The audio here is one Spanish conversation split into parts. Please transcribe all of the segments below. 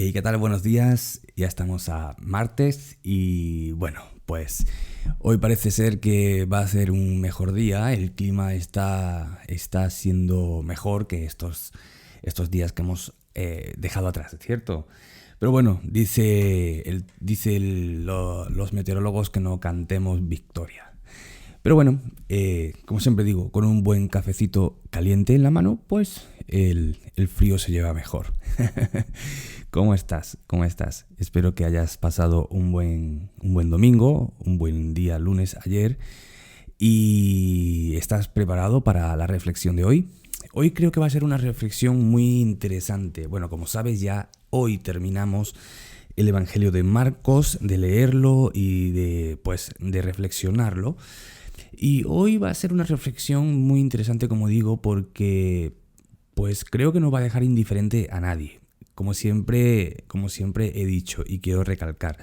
Hey, ¿qué tal? Buenos días. Ya estamos a martes y bueno, pues hoy parece ser que va a ser un mejor día. El clima está siendo mejor que estos días que hemos dejado atrás, ¿cierto? Pero bueno, los meteorólogos que no cantemos victoria. Pero bueno, como siempre digo, con un buen cafecito caliente en la mano, pues el frío se lleva mejor. ¿Cómo estás? ¿Cómo estás? Espero que hayas pasado un buen domingo, un buen día lunes ayer y estás preparado para la reflexión de hoy. Hoy creo que va a ser una reflexión muy interesante. Bueno, como sabes, ya hoy terminamos el Evangelio de Marcos, de leerlo y de reflexionarlo. Y hoy va a ser una reflexión muy interesante, como digo, porque pues creo que no va a dejar indiferente a nadie. Como siempre he dicho y quiero recalcar,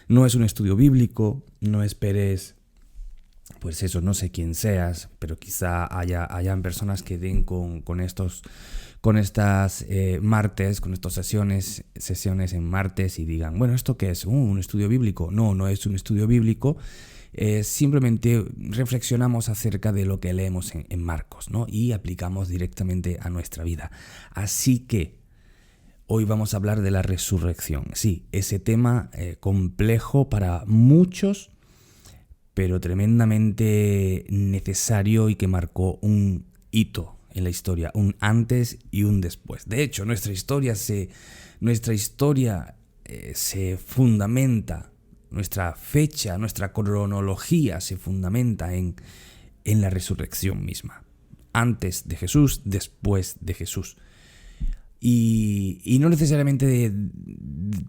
no es un estudio bíblico, no esperes, pues eso, no sé quién seas, pero quizá hayan personas que den con estas martes, con estas sesiones en martes y digan, bueno, ¿esto qué es? ¿Un estudio bíblico? No, no es un estudio bíblico. Simplemente reflexionamos acerca de lo que leemos en Marcos, ¿no? Y aplicamos directamente a nuestra vida. Así que hoy vamos a hablar de la resurrección. Sí, ese tema complejo para muchos, pero tremendamente necesario y que marcó un hito en la historia, un antes y un después. De hecho, nuestra historia se fundamenta, nuestra fecha, nuestra cronología se fundamenta en la resurrección misma. Antes de Jesús, después de Jesús. Y no necesariamente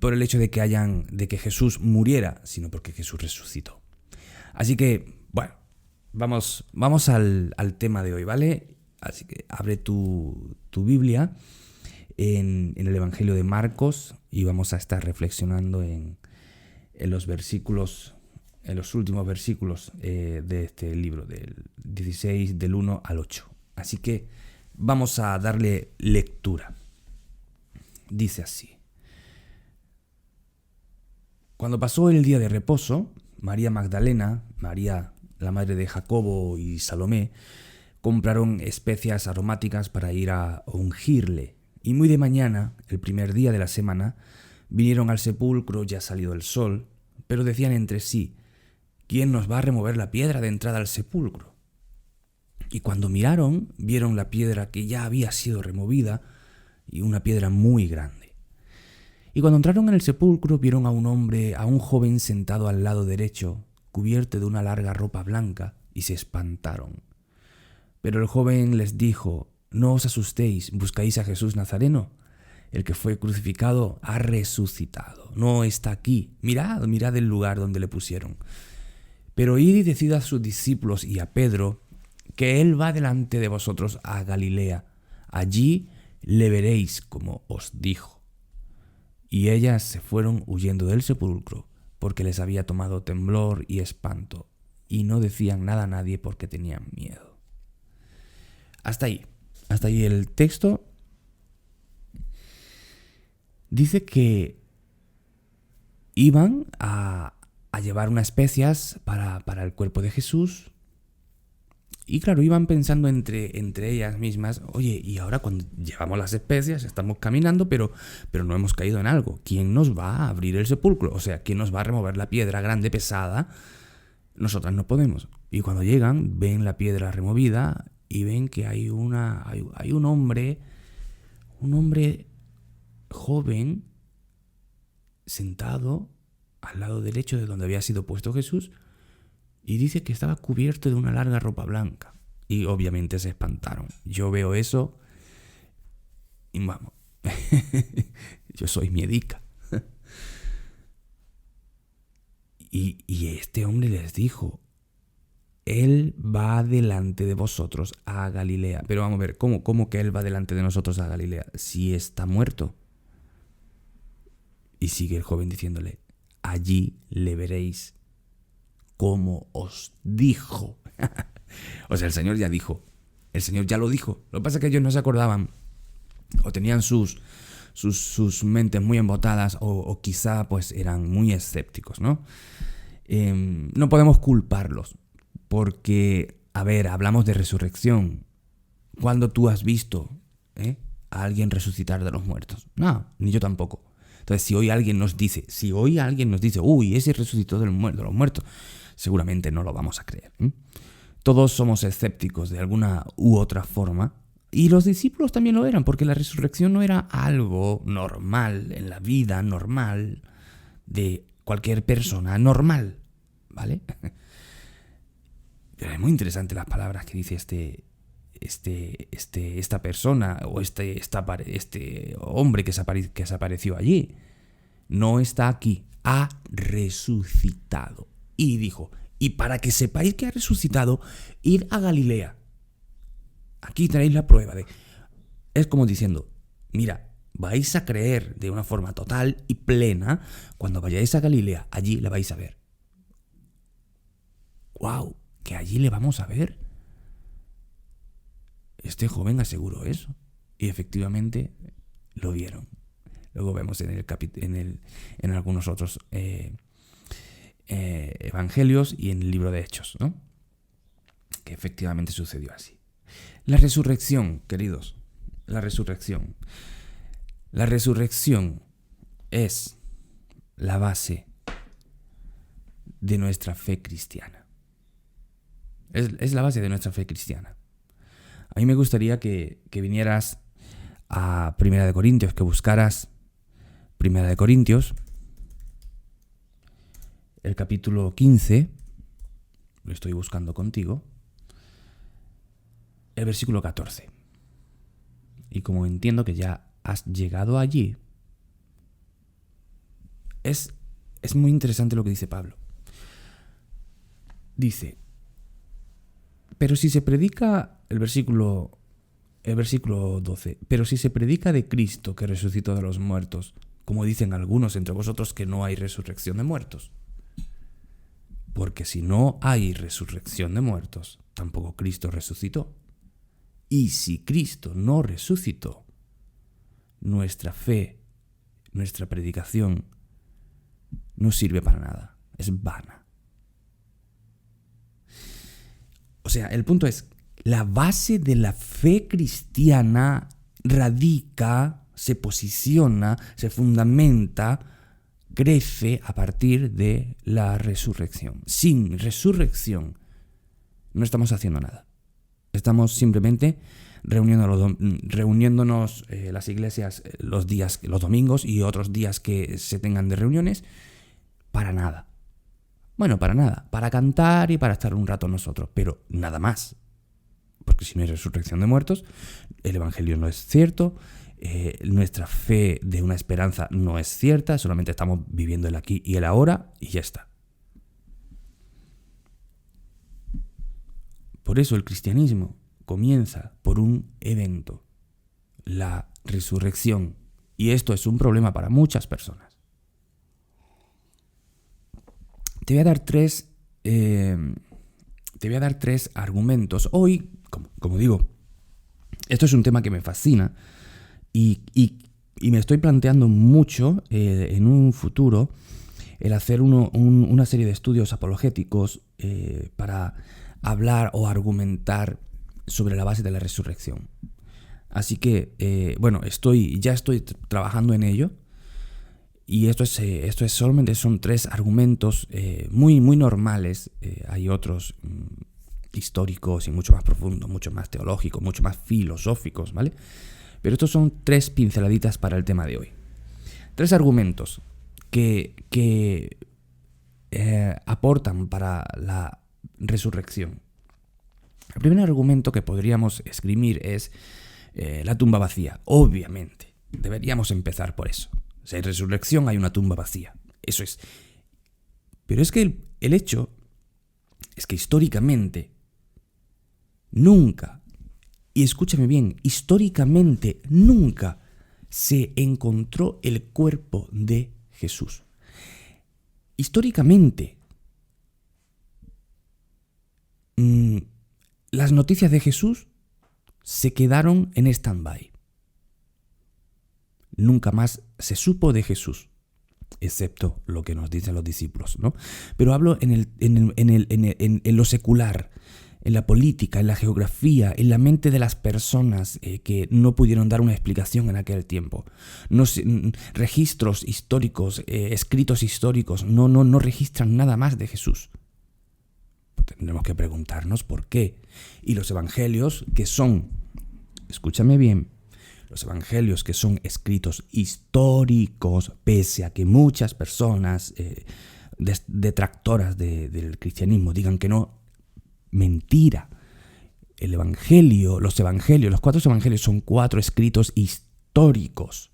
por el hecho de que Jesús muriera, sino porque Jesús resucitó. Así que, bueno, vamos al tema de hoy, ¿vale? Así que abre tu Biblia en el Evangelio de Marcos y vamos a estar reflexionando en los versículos, en los últimos versículos de este libro, del 16, del 1 al 8. Así que vamos a darle lectura. Dice así: Cuando pasó el día de reposo, María Magdalena, María, la madre de Jacobo y Salomé, compraron especias aromáticas para ir a ungirle. Y muy de mañana, el primer día de la semana, vinieron al sepulcro ya salido el sol, pero decían entre sí, ¿quién nos va a remover la piedra de entrada al sepulcro? Y cuando miraron, vieron la piedra que ya había sido removida, y una piedra muy grande. Y cuando entraron en el sepulcro, vieron a un joven sentado al lado derecho, cubierto de una larga ropa blanca, y se espantaron. Pero el joven les dijo, no os asustéis, ¿buscáis a Jesús Nazareno? El que fue crucificado ha resucitado, no está aquí. Mirad el lugar donde le pusieron. Pero id y decid a sus discípulos y a Pedro que él va delante de vosotros a Galilea. Allí le veréis como os dijo. Y ellas se fueron huyendo del sepulcro, porque les había tomado temblor y espanto, y no decían nada a nadie porque tenían miedo. Hasta ahí el texto. Dice que iban a llevar unas especias para el cuerpo de Jesús. Y claro, iban pensando entre ellas mismas, oye, y ahora cuando llevamos las especias, estamos caminando, pero no hemos caído en algo. ¿Quién nos va a abrir el sepulcro? O sea, ¿quién nos va a remover la piedra grande, pesada? Nosotras no podemos. Y cuando llegan, ven la piedra removida y ven que hay un hombre joven sentado al lado derecho de donde había sido puesto Jesús. Y dice que estaba cubierto de una larga ropa blanca. Y obviamente se espantaron. Yo veo eso y vamos, yo soy miedica. Y este hombre les dijo, él va delante de vosotros a Galilea. Pero vamos a ver, ¿cómo que él va delante de nosotros a Galilea? Si está muerto. Y sigue el joven diciéndole, allí le veréis como os dijo. O sea, el Señor ya dijo. El Señor ya lo dijo. Lo que pasa es que ellos no se acordaban. O tenían sus sus mentes muy embotadas o quizá pues eran muy escépticos, ¿no? No podemos culparlos porque, a ver, hablamos de resurrección. ¿Cuándo tú has visto a alguien resucitar de los muertos? No, ni yo tampoco. Entonces, si hoy alguien nos dice, uy, ese resucitó de los muertos, seguramente no lo vamos a creer. Todos somos escépticos de alguna u otra forma. Y los discípulos también lo eran, porque la resurrección no era algo normal en la vida normal de cualquier persona normal, ¿vale? Pero es muy interesante las palabras que dice esta persona o este hombre que se apareció allí. No está aquí, ha resucitado. Y dijo, y para que sepáis que ha resucitado, id a Galilea. Aquí tenéis la prueba de... Es como diciendo, mira, vais a creer de una forma total y plena cuando vayáis a Galilea. Allí la vais a ver. ¡Guau! ¿Que allí le vamos a ver? Este joven aseguró eso. Y efectivamente lo vieron. Luego vemos en algunos otros evangelios y en el libro de Hechos, ¿no? Que efectivamente sucedió así. La resurrección, queridos, la resurrección. La resurrección es la base de nuestra fe cristiana. Es la base de nuestra fe cristiana. A mí me gustaría que vinieras a Primera de Corintios, que buscaras Primera de Corintios, el capítulo 15, lo estoy buscando contigo, el versículo 14. Y como entiendo que ya has llegado allí, es muy interesante lo que dice Pablo. Dice, pero si se predica, el versículo 12, pero si se predica de Cristo que resucitó de los muertos, como dicen algunos entre vosotros que no hay resurrección de muertos. Porque si no hay resurrección de muertos, tampoco Cristo resucitó. Y si Cristo no resucitó, nuestra fe, nuestra predicación, no sirve para nada, es vana. O sea, el punto es, la base de la fe cristiana radica, se posiciona, se fundamenta, crece a partir de la resurrección. Sin resurrección no estamos haciendo nada. Estamos simplemente reuniéndonos las iglesias los domingos y otros días que se tengan de reuniones para nada. Bueno, para nada, para cantar y para estar un rato nosotros, pero nada más. Porque si no hay resurrección de muertos, el evangelio no es cierto, nuestra fe de una esperanza no es cierta, solamente estamos viviendo el aquí y el ahora y ya está. Por eso el cristianismo comienza por un evento, la resurrección. Y esto es un problema para muchas personas. Te voy a dar tres argumentos. Hoy, como digo, esto es un tema que me fascina y me estoy planteando mucho en un futuro el hacer una serie de estudios apologéticos para hablar o argumentar sobre la base de la resurrección. Así que, ya estoy trabajando en ello. Y esto es solamente son tres argumentos muy, muy normales. Hay otros históricos y mucho más profundos, mucho más teológicos, mucho más filosóficos, ¿vale? Pero estos son tres pinceladitas para el tema de hoy. Tres argumentos que aportan para la resurrección. El primer argumento que podríamos esgrimir es la tumba vacía. Obviamente, deberíamos empezar por eso. Si hay resurrección, hay una tumba vacía. Eso es. Pero es que el hecho es que históricamente nunca, y escúchame bien, históricamente nunca se encontró el cuerpo de Jesús. Históricamente, las noticias de Jesús se quedaron en stand-by. nunca más se supo de Jesús, excepto lo que nos dicen los discípulos, ¿no? Pero hablo en lo secular, en la política, en la geografía, en la mente de las personas que no pudieron dar una explicación en aquel tiempo. Registros históricos, escritos históricos, no registran nada más de Jesús. Pues tendremos que preguntarnos por qué. Y los evangelios, que son, escúchame bien, los evangelios que son escritos históricos, pese a que muchas personas detractoras del cristianismo digan que no, mentira. El evangelio, los 4 evangelios son 4 escritos históricos.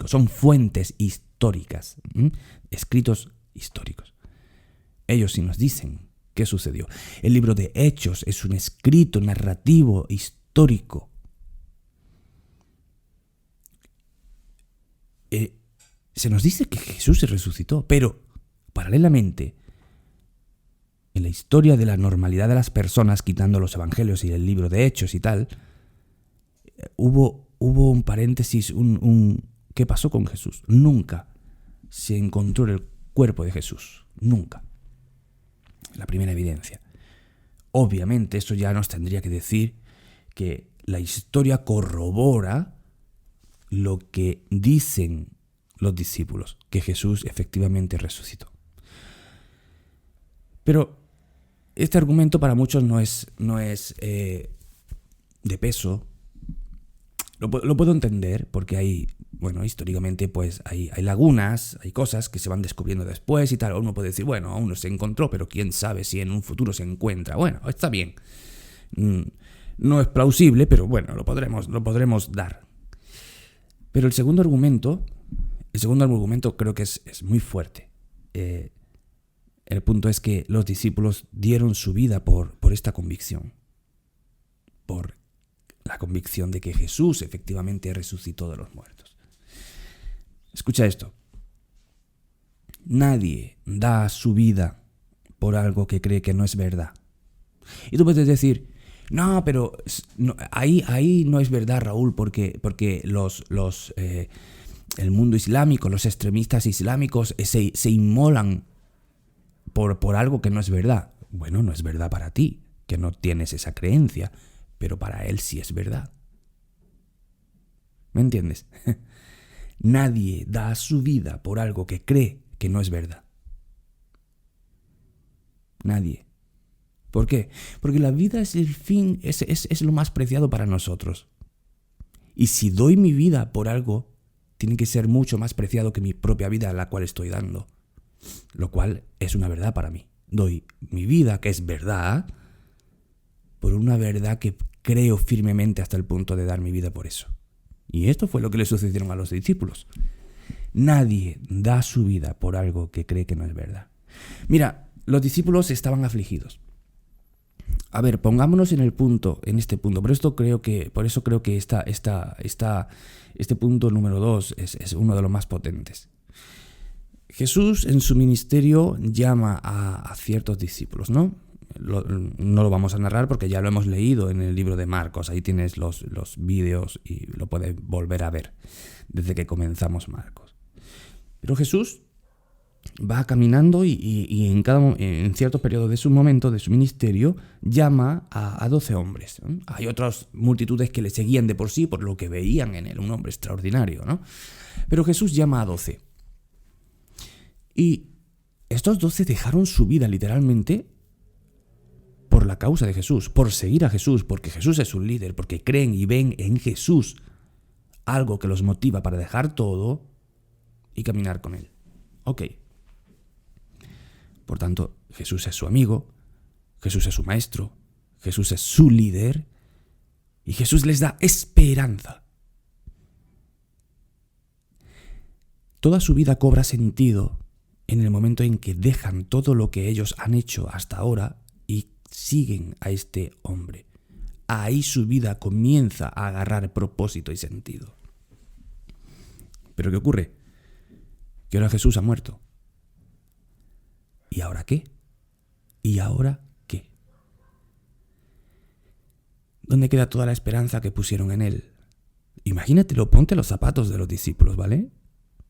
Son fuentes históricas, escritos históricos. Ellos sí nos dicen qué sucedió. El libro de Hechos es un escrito narrativo histórico. Se nos dice que Jesús se resucitó, pero paralelamente, en la historia de la normalidad de las personas, quitando los evangelios y el libro de Hechos y tal, hubo un paréntesis, ¿qué pasó con Jesús? Nunca se encontró el cuerpo de Jesús, nunca. La primera evidencia. Obviamente, eso ya nos tendría que decir que la historia corrobora lo que dicen los discípulos, que Jesús efectivamente resucitó. Pero este argumento para muchos no es de peso. Lo puedo entender porque históricamente pues hay lagunas, hay cosas que se van descubriendo después y tal. Uno puede decir, bueno, aún no se encontró, pero quién sabe si en un futuro se encuentra. Bueno, está bien. No es plausible, pero bueno, lo podremos dar. Pero el segundo argumento creo que es muy fuerte. El punto es que los discípulos dieron su vida por esta convicción. Por la convicción de que Jesús efectivamente resucitó de los muertos. Escucha esto. Nadie da su vida por algo que cree que no es verdad. Y tú puedes decir, no, pero ahí no es verdad, Raúl, porque el mundo islámico, los extremistas islámicos se inmolan por algo que no es verdad. Bueno, no es verdad para ti, que no tienes esa creencia, pero para él sí es verdad. ¿Me entiendes? Nadie da su vida por algo que cree que no es verdad. Nadie. ¿Por qué? Porque la vida es el fin, es lo más preciado para nosotros. Y si doy mi vida por algo, tiene que ser mucho más preciado que mi propia vida a la cual estoy dando. Lo cual es una verdad para mí. Doy mi vida, que es verdad, por una verdad que creo firmemente hasta el punto de dar mi vida por eso. Y esto fue lo que le sucedieron a los discípulos. Nadie da su vida por algo que cree que no es verdad. Mira, los discípulos estaban afligidos. A ver, pongámonos en este punto. Por eso creo que este punto número 2 es uno de los más potentes. Jesús en su ministerio llama a ciertos discípulos, ¿no? No lo vamos a narrar porque ya lo hemos leído en el libro de Marcos. Ahí tienes los vídeos y lo puedes volver a ver desde que comenzamos Marcos. Pero Jesús va caminando y en ciertos periodos de su ministerio, llama a 12 hombres, ¿no? Hay otras multitudes que le seguían de por sí, por lo que veían en él, un hombre extraordinario, ¿no? Pero Jesús llama a 12. Y estos 12 dejaron su vida literalmente por la causa de Jesús, por seguir a Jesús, porque Jesús es un líder, porque creen y ven en Jesús algo que los motiva para dejar todo y caminar con él. Ok. Por tanto, Jesús es su amigo, Jesús es su maestro, Jesús es su líder y Jesús les da esperanza. Toda su vida cobra sentido en el momento en que dejan todo lo que ellos han hecho hasta ahora y siguen a este hombre. Ahí su vida comienza a agarrar propósito y sentido. ¿Pero qué ocurre? Que ahora Jesús ha muerto. ¿Y ahora qué? ¿Y ahora qué? ¿Dónde queda toda la esperanza que pusieron en él? Imagínatelo, ponte los zapatos de los discípulos, ¿vale?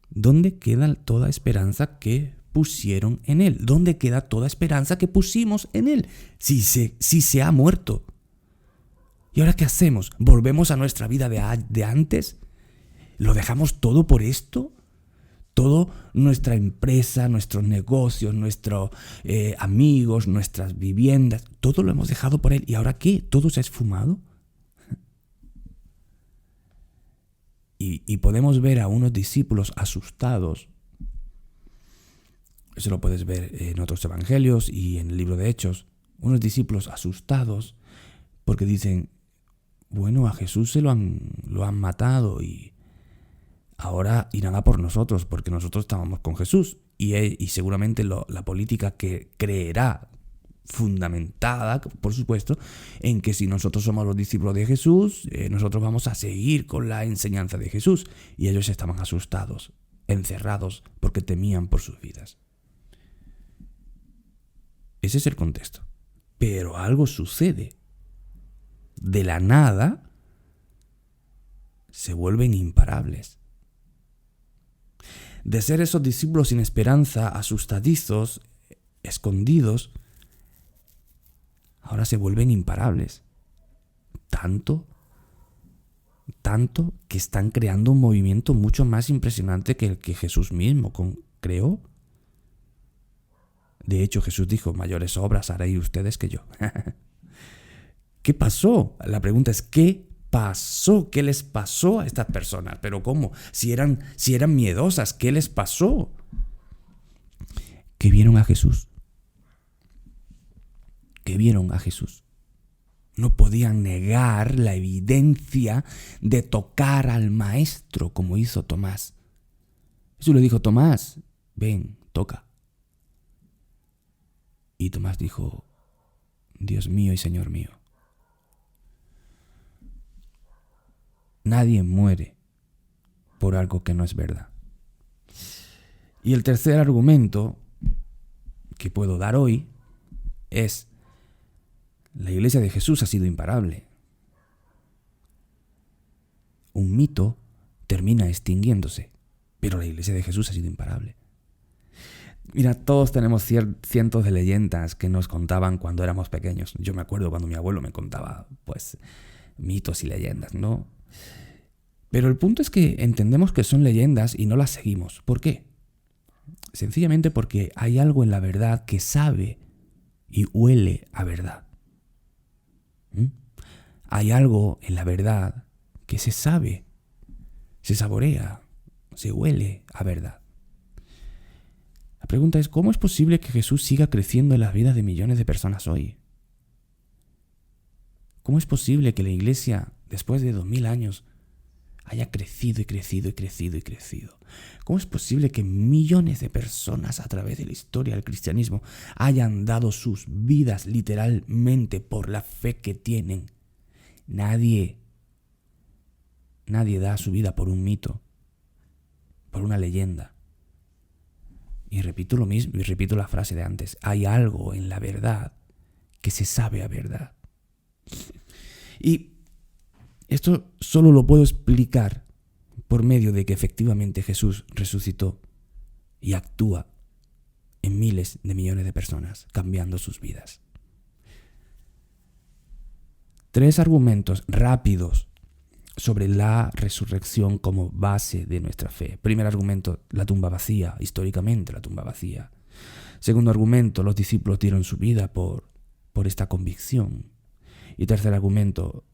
¿Dónde queda toda esperanza que pusieron en Él? ¿Dónde queda toda esperanza que pusimos en Él? Si se ha muerto. ¿Y ahora qué hacemos? ¿Volvemos a nuestra vida de antes? ¿Lo dejamos todo por esto? Todo, nuestra empresa, nuestros negocios, nuestros amigos, nuestras viviendas, todo lo hemos dejado por Él. ¿Y ahora qué? ¿Todo se ha esfumado? Y podemos ver a unos discípulos asustados. Eso lo puedes ver en otros evangelios y en el libro de Hechos. Unos discípulos asustados porque dicen, bueno, a Jesús lo han matado y ahora irán a por nosotros porque nosotros estábamos con Jesús. Y seguramente la política que creerá, fundamentada, por supuesto, en que si nosotros somos los discípulos de Jesús, nosotros vamos a seguir con la enseñanza de Jesús. Y ellos estaban asustados, encerrados, porque temían por sus vidas. Ese es el contexto. Pero algo sucede. De la nada, se vuelven imparables. De ser esos discípulos sin esperanza, asustadizos, escondidos, ahora se vuelven imparables. Tanto que están creando un movimiento mucho más impresionante que el que Jesús mismo creó. De hecho, Jesús dijo, mayores obras haréis ustedes que yo. ¿Qué pasó? La pregunta es, ¿qué pasó? ¿Qué les pasó a estas personas? ¿Pero cómo? Si eran miedosas, ¿qué les pasó? Que vieron a Jesús. Que vieron a Jesús. No podían negar la evidencia de tocar al Maestro como hizo Tomás. Jesús le dijo, Tomás, ven, toca. Y Tomás dijo, Dios mío y Señor mío. Nadie muere por algo que no es verdad. Y el tercer argumento que puedo dar hoy es, la iglesia de Jesús ha sido imparable. Un mito termina extinguiéndose, pero la iglesia de Jesús ha sido imparable. Mira, todos tenemos cientos de leyendas que nos contaban cuando éramos pequeños. Yo me acuerdo cuando mi abuelo me contaba, pues, mitos y leyendas, ¿no? Pero el punto es que entendemos que son leyendas y no las seguimos. ¿Por qué? Sencillamente porque hay algo en la verdad que sabe y huele a verdad. Hay algo en la verdad que se sabe, se saborea, se huele a verdad. La pregunta es, ¿cómo es posible que Jesús siga creciendo en las vidas de millones de personas hoy? ¿Cómo es posible que la iglesia, después de 2000 años, haya crecido y crecido y crecido y crecido? ¿Cómo es posible que millones de personas a través de la historia del cristianismo hayan dado sus vidas literalmente por la fe que tienen? Nadie da su vida por un mito, por una leyenda. Y repito lo mismo, y repito la frase de antes, hay algo en la verdad que se sabe a verdad. Y esto solo lo puedo explicar por medio de que efectivamente Jesús resucitó y actúa en miles de millones de personas, cambiando sus vidas. 3 argumentos rápidos sobre la resurrección como base de nuestra fe. Primer argumento, la tumba vacía, históricamente la tumba vacía. Segundo argumento, los discípulos dieron su vida por esta convicción. Y tercer argumento,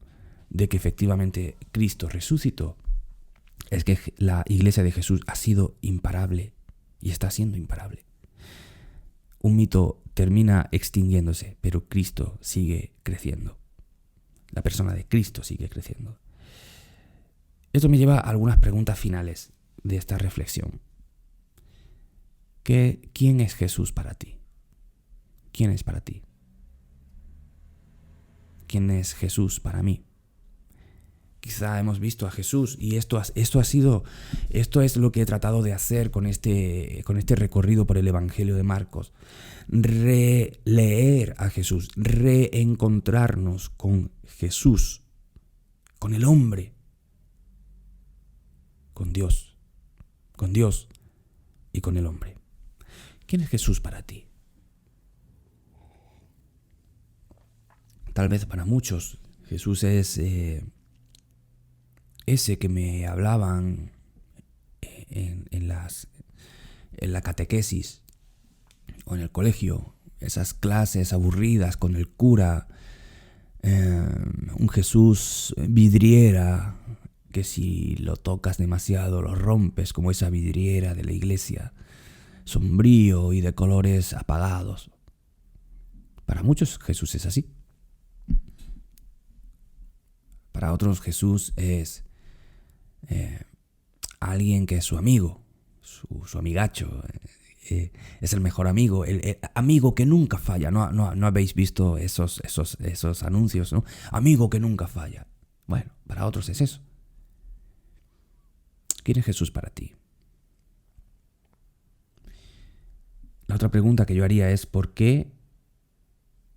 de que efectivamente Cristo resucitó, es que la iglesia de Jesús ha sido imparable y está siendo imparable. Un mito termina extinguiéndose, pero Cristo sigue creciendo. La persona de Cristo sigue creciendo. Esto me lleva a algunas preguntas finales de esta reflexión. ¿Quién es Jesús para ti? ¿Quién es para ti? ¿Quién es Jesús para mí? Quizá hemos visto a Jesús y esto es lo que he tratado de hacer con este recorrido por el Evangelio de Marcos. Releer a Jesús, reencontrarnos con Jesús, con el hombre, con Dios y con el hombre. ¿Quién es Jesús para ti? Tal vez para muchos Jesús es ese que me hablaban en la catequesis o en el colegio, esas clases aburridas con el cura, un Jesús vidriera que si lo tocas demasiado lo rompes, como esa vidriera de la iglesia, sombrío y de colores apagados. Para muchos Jesús es así. Para otros Jesús es alguien que es su amigo, su amigacho, es el mejor amigo, el amigo que nunca falla. No habéis visto esos anuncios, ¿no? Amigo que nunca falla. Bueno, para otros es eso. ¿Quién es Jesús para ti? La otra pregunta que yo haría es ¿por qué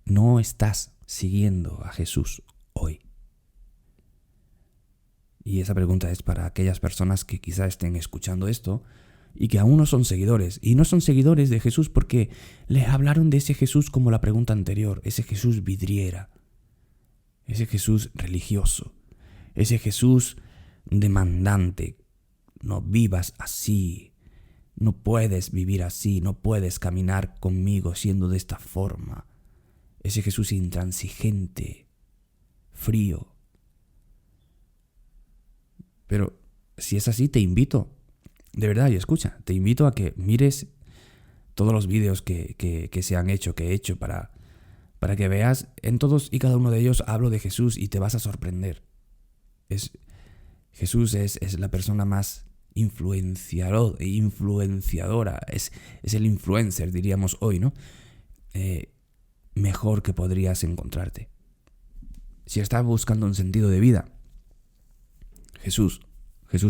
no estás siguiendo a Jesús hoy? Y esa pregunta es para aquellas personas que quizá estén escuchando esto y que aún no son seguidores. Y no son seguidores de Jesús porque les hablaron de ese Jesús como la pregunta anterior, ese Jesús vidriera, ese Jesús religioso, ese Jesús demandante. No vivas así, no puedes vivir así, no puedes caminar conmigo siendo de esta forma. Ese Jesús intransigente, frío. Pero si es así, te invito, de verdad, y escucha, te invito a que mires todos los vídeos que se han hecho, que he hecho, para que veas, en todos y cada uno de ellos hablo de Jesús y te vas a sorprender. Jesús es la persona más influenciadora, es el influencer, diríamos hoy, ¿no? Mejor que podrías encontrarte. Si estás buscando un sentido de vida, Jesús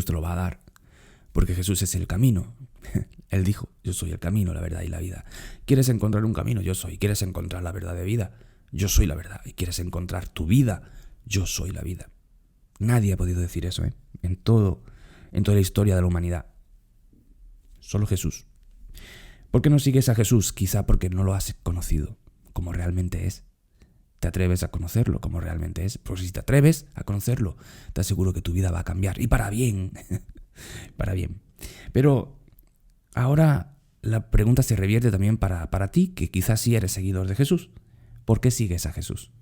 te lo va a dar, porque Jesús es el camino. Él dijo, yo soy el camino, la verdad y la vida. ¿Quieres encontrar un camino? Yo soy. ¿Quieres encontrar la verdad de vida? Yo soy la verdad. ¿Y quieres encontrar tu vida? Yo soy la vida. Nadie ha podido decir eso, en toda la historia de la humanidad. Solo Jesús. ¿Por qué no sigues a Jesús? Quizá porque no lo has conocido como realmente es. ¿Te atreves a conocerlo como realmente es? Porque si te atreves a conocerlo, te aseguro que tu vida va a cambiar. Y para bien. Para bien. Pero ahora la pregunta se revierte también para ti, que quizás sí eres seguidor de Jesús. ¿Por qué sigues a Jesús?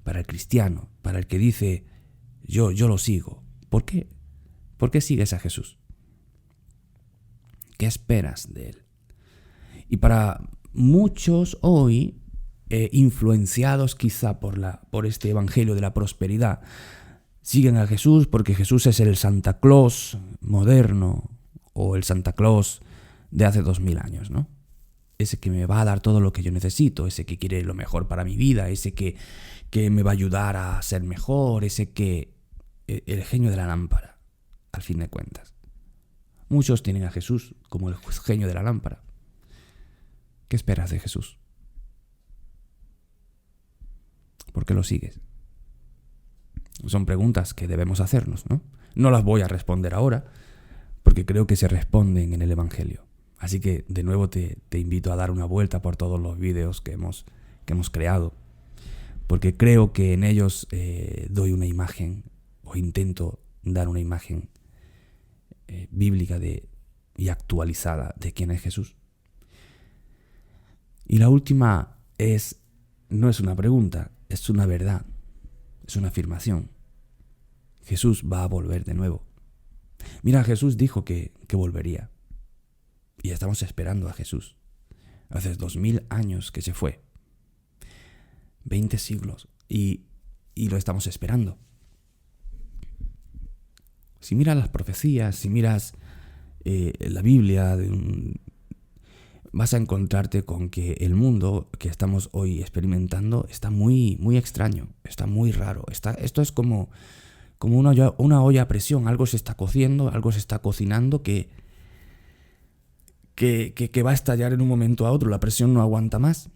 Para el cristiano, para el que dice, yo lo sigo. ¿Por qué? ¿Por qué sigues a Jesús? ¿Qué esperas de él? Y para muchos hoy, influenciados quizá por este evangelio de la prosperidad, siguen a Jesús porque Jesús es el Santa Claus moderno o el Santa Claus de hace 2000 años, ¿no? Ese que me va a dar todo lo que yo necesito, ese que quiere lo mejor para mi vida, ese que me va a ayudar a ser mejor, el genio de la lámpara, al fin de cuentas. Muchos tienen a Jesús como el genio de la lámpara. ¿Qué esperas de Jesús? ¿Por qué lo sigues? Son preguntas que debemos hacernos, ¿no? No las voy a responder ahora, porque creo que se responden en el Evangelio. Así que, de nuevo, te invito a dar una vuelta por todos los vídeos que hemos creado, porque creo que en ellos doy una imagen, o intento dar una imagen bíblica y actualizada de quién es Jesús. Y la última no es una pregunta, es una verdad, es una afirmación. Jesús va a volver de nuevo. Mira, Jesús dijo que volvería. Y estamos esperando a Jesús. Hace 2000 años que se fue. 20 siglos. Y lo estamos esperando. Si miras las profecías, si miras la Biblia, vas a encontrarte con que el mundo que estamos hoy experimentando está muy, muy extraño, está muy raro. Esto es como una olla a presión, algo se está cociendo, algo se está cocinando que va a estallar en un momento a otro, la presión no aguanta más.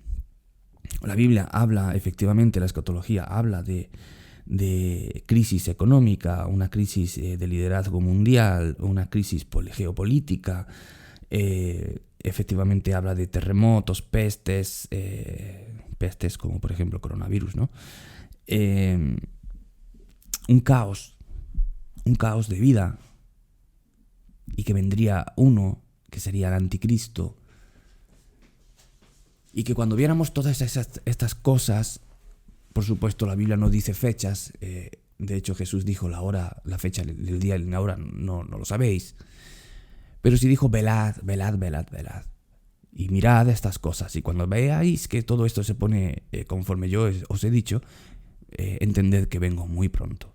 La Biblia habla, efectivamente, la escatología habla de de crisis económica, una crisis de liderazgo mundial, una crisis geopolítica. Efectivamente habla de terremotos, pestes como por ejemplo coronavirus, ¿no? Un caos de vida, y que vendría uno que sería el anticristo, y que cuando viéramos todas estas cosas, por supuesto la Biblia no dice fechas, de hecho Jesús dijo la hora, la fecha del día y la hora no lo sabéis, pero sí dijo velad, y mirad estas cosas, y cuando veáis que todo esto se pone conforme yo os he dicho, entended que vengo muy pronto.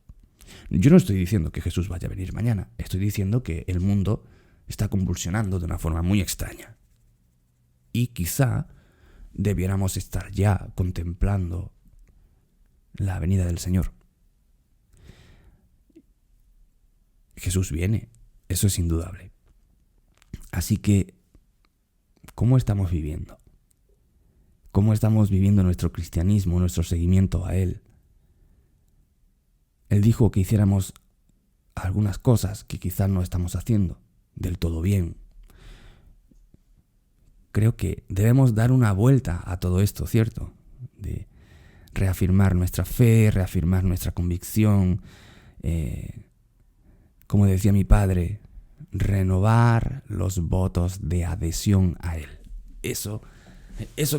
Yo no estoy diciendo que Jesús vaya a venir mañana, estoy diciendo que el mundo está convulsionando de una forma muy extraña. Y quizá debiéramos estar ya contemplando la venida del Señor. Jesús viene, eso es indudable. Así que, ¿cómo estamos viviendo? ¿Cómo estamos viviendo nuestro cristianismo, nuestro seguimiento a Él? Él dijo que hiciéramos algunas cosas que quizás no estamos haciendo del todo bien. Creo que debemos dar una vuelta a todo esto, ¿cierto? De reafirmar nuestra fe, reafirmar nuestra convicción. Como decía mi padre, renovar los votos de adhesión a Él. Eso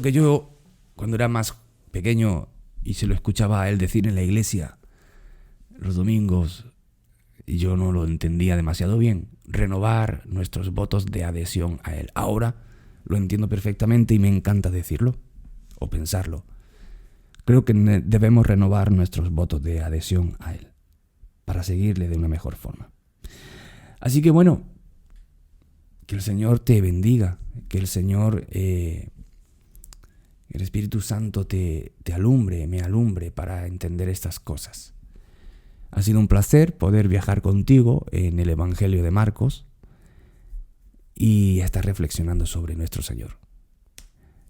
que yo, cuando era más pequeño y se lo escuchaba a Él decir en la iglesia los domingos, y yo no lo entendía demasiado bien, renovar nuestros votos de adhesión a Él. Ahora lo entiendo perfectamente y me encanta decirlo o pensarlo. Creo que debemos renovar nuestros votos de adhesión a Él para seguirle de una mejor forma. Así que bueno, que el Señor te bendiga, que el Señor, el Espíritu Santo te alumbre, me alumbre para entender estas cosas. Ha sido un placer poder viajar contigo en el Evangelio de Marcos y estar reflexionando sobre nuestro Señor.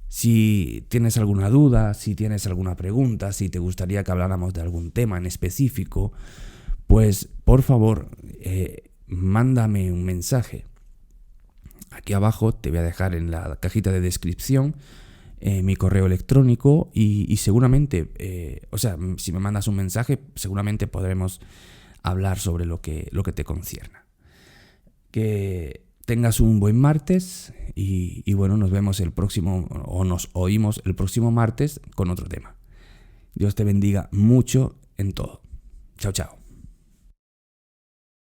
Si tienes alguna duda, si tienes alguna pregunta, si te gustaría que habláramos de algún tema en específico, pues por favor, mándame un mensaje. Aquí abajo te voy a dejar en la cajita de descripción mi correo electrónico y seguramente, si me mandas un mensaje, seguramente podremos hablar sobre lo que te concierna. Que tengas un buen martes y bueno, nos vemos el próximo, o nos oímos el próximo martes con otro tema. Dios te bendiga mucho en todo. Chao, chao.